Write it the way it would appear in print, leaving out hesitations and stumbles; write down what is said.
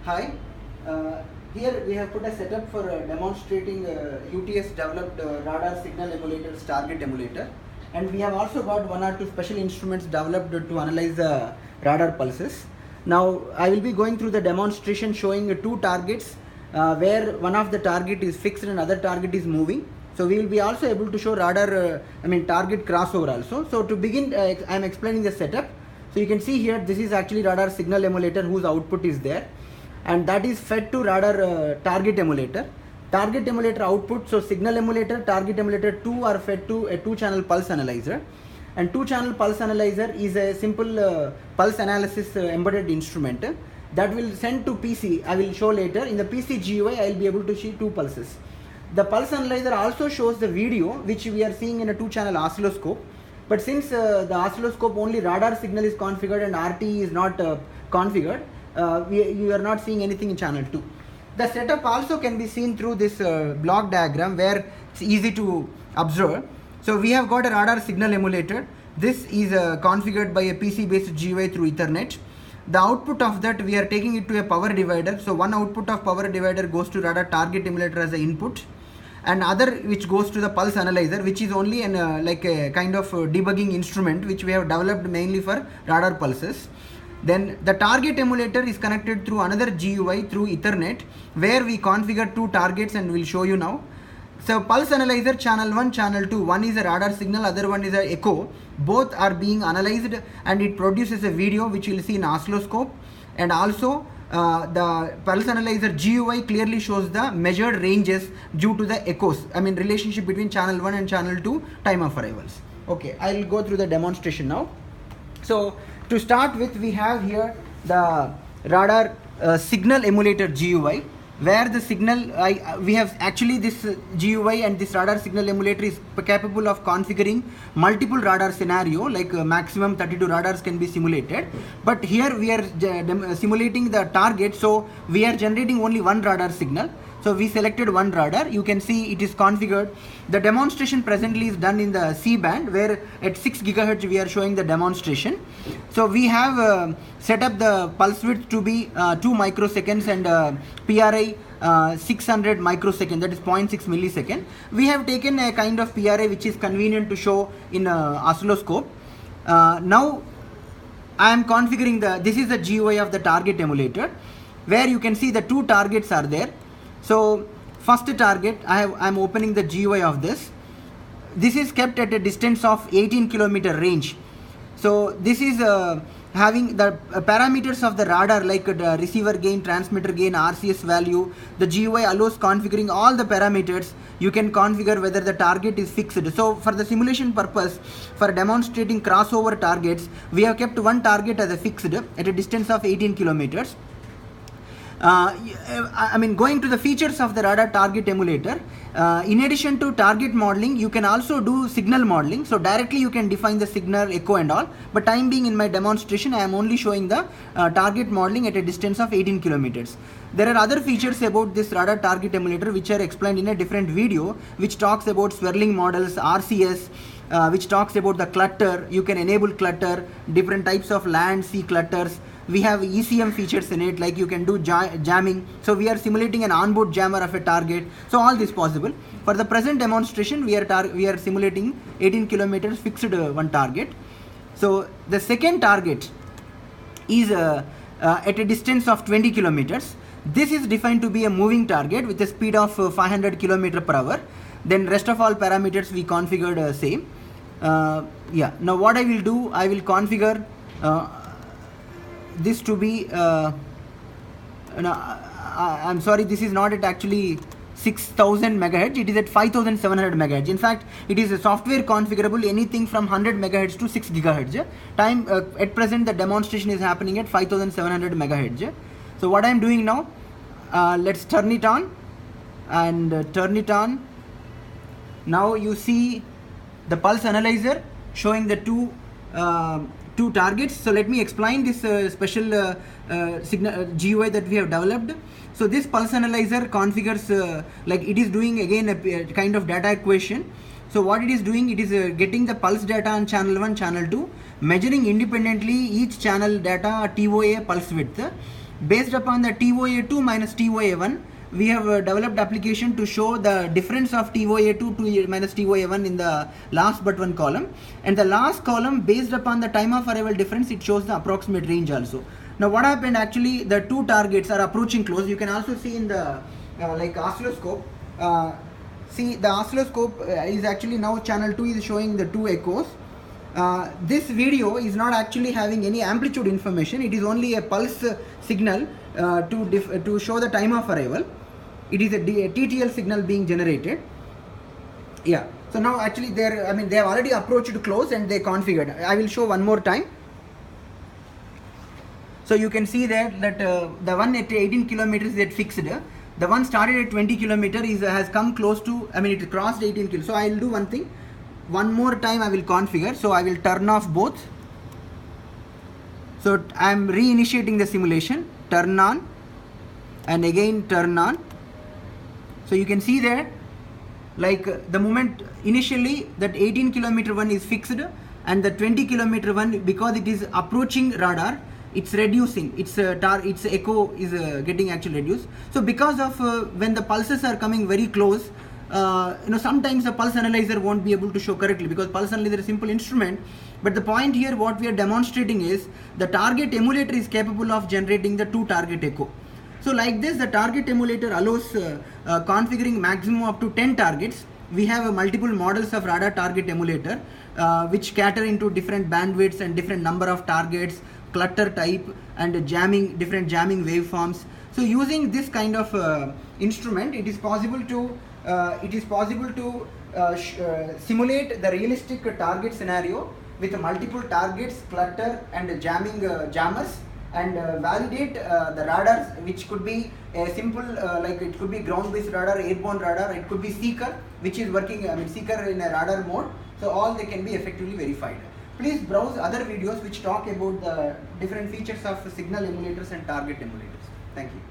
Hi, here we have put a setup for demonstrating UTS developed radar signal emulator, target emulator, and we have also got one or two special instruments developed to analyze the radar pulses. Now I will be going through the demonstration showing two targets where one of the target is fixed and other target is moving. So we will be also able to show radar, target crossover also. So to begin, I am explaining the setup. So you can see here, this is actually radar signal emulator whose output is there, and that is fed to radar target emulator. Target emulator output, so signal emulator, target emulator 2 are fed to a 2-channel pulse analyzer, and 2-channel pulse analyzer is a simple pulse analysis embedded instrument that will send to PC. I will show later. In the PC GUI I will be able to see two pulses. The pulse analyzer also shows the video which we are seeing in a 2-channel oscilloscope, but since the oscilloscope only radar signal is configured and RTE is not configured, you are not seeing anything in channel 2. The setup also can be seen through this block diagram where it's easy to observe. So we have got a radar signal emulator. This is configured by a PC based GUI through Ethernet. The output of that, we are taking it to a power divider. So one output of power divider goes to radar target emulator as an input, and other which goes to the pulse analyzer, which is only an like a kind of debugging instrument which we have developed mainly for radar pulses. Then the target emulator is connected through another GUI through Ethernet where we configure two targets, and we'll show you now. So pulse analyzer channel 1, channel 2, one is a radar signal, other one is a echo. Both are being analyzed and it produces a video which you will see in oscilloscope, and also the pulse analyzer GUI clearly shows the measured ranges due to the echoes, relationship between channel 1 and channel 2 time of arrivals. Okay, I will go through the demonstration now. So to start with, we have here the radar signal emulator GUI, where the signal, we have actually this GUI and this radar signal emulator is capable of configuring multiple radar scenario, like maximum 32 radars can be simulated. But here we are simulating the target, so we are generating only one radar signal. So we selected one radar. You can see it is configured. The demonstration presently is done in the C band, where at 6 GHz we are showing the demonstration. So we have set up the pulse width to be 2 microseconds and PRI 600 microsecond, that is 0.6 millisecond. We have taken a kind of PRI which is convenient to show in oscilloscope. Now I am configuring this is the GUI of the target emulator, where you can see the two targets are there. So first target, I am opening the GUI of this. This is kept at a distance of 18 kilometer range. So this is having the parameters of the radar, like receiver gain, transmitter gain, RCS value. The GUI allows configuring all the parameters. You can configure whether the target is fixed. So for the simulation purpose, for demonstrating crossover targets, we have kept one target as a fixed at a distance of 18 kilometers. Going to the features of the radar target emulator, in addition to target modeling, you can also do signal modeling. So directly you can define the signal, echo and all, but time being in my demonstration I am only showing the target modeling at a distance of 18 kilometers. There are other features about this radar target emulator which are explained in a different video, which talks about swirling models, RCS, which talks about the clutter. You can enable clutter, different types of land, sea clutters. We have ECM features in it, like you can do jamming. So we are simulating an onboard jammer of a target. So all this possible. For the present demonstration, we are simulating 18 kilometers fixed one target. So the second target is at a distance of 20 kilometers. This is defined to be a moving target with a speed of 500 km per hour. Then rest of all parameters we configured same. Now what I will do, I will configure this to be I'm sorry, this is not at actually 6000 megahertz, it is at 5700 megahertz. In fact, it is a software configurable anything from 100 megahertz to 6 gigahertz. Time at present the demonstration is happening at 5700 megahertz. So what I am doing now, let's turn it on and turn it on. Now you see the pulse analyzer showing the two targets. So let me explain this special signal GUI that we have developed. So this pulse analyzer configures like it is doing again a kind of data equation. So what it is doing, it is getting the pulse data on channel 1, channel 2, measuring independently each channel data TOA pulse width, Based upon the TOA2 minus TOA1, we have developed application to show the difference of TOA2 to minus TOA1 in the last but one column, and the last column, based upon the time of arrival difference, it shows the approximate range also. Now what happened, actually the two targets are approaching close. You can also see in the like oscilloscope, see the oscilloscope is actually now channel 2 is showing the two echoes. This video is not actually having any amplitude information. It is only a pulse signal to show the time of arrival. It is a TTL signal being generated. Yeah. So now actually they have already approached close and they configured. I will show one more time. So you can see there that the one at 18 kilometers is fixed. The one started at 20 kilometers has come close to, it crossed 18 kilometers. So I will do one thing. One more time I will configure. So I will turn off both. So I am reinitiating the simulation. Turn on and again turn on. So you can see there, like the moment initially that 18 kilometer one is fixed, and the 20 kilometer one, because it is approaching radar, it's reducing, its echo is getting actually reduced. So because of when the pulses are coming very close, sometimes the pulse analyzer won't be able to show correctly, because pulse analyzer is a simple instrument. But the point here, what we are demonstrating is the target emulator is capable of generating the two target echo. So like this, the target emulator allows configuring maximum up to 10 targets. We have multiple models of radar target emulator which cater into different bandwidths and different number of targets, clutter type, and different jamming waveforms. So using this kind of instrument, it is possible to simulate the realistic target scenario with multiple targets, clutter, and jammers, and validate the radars, which could be a simple like it could be ground-based radar, airborne radar, it could be seeker, which is working seeker in a radar mode. So all they can be effectively verified. Please browse other videos which talk about the different features of signal emulators and target emulators. Thank you.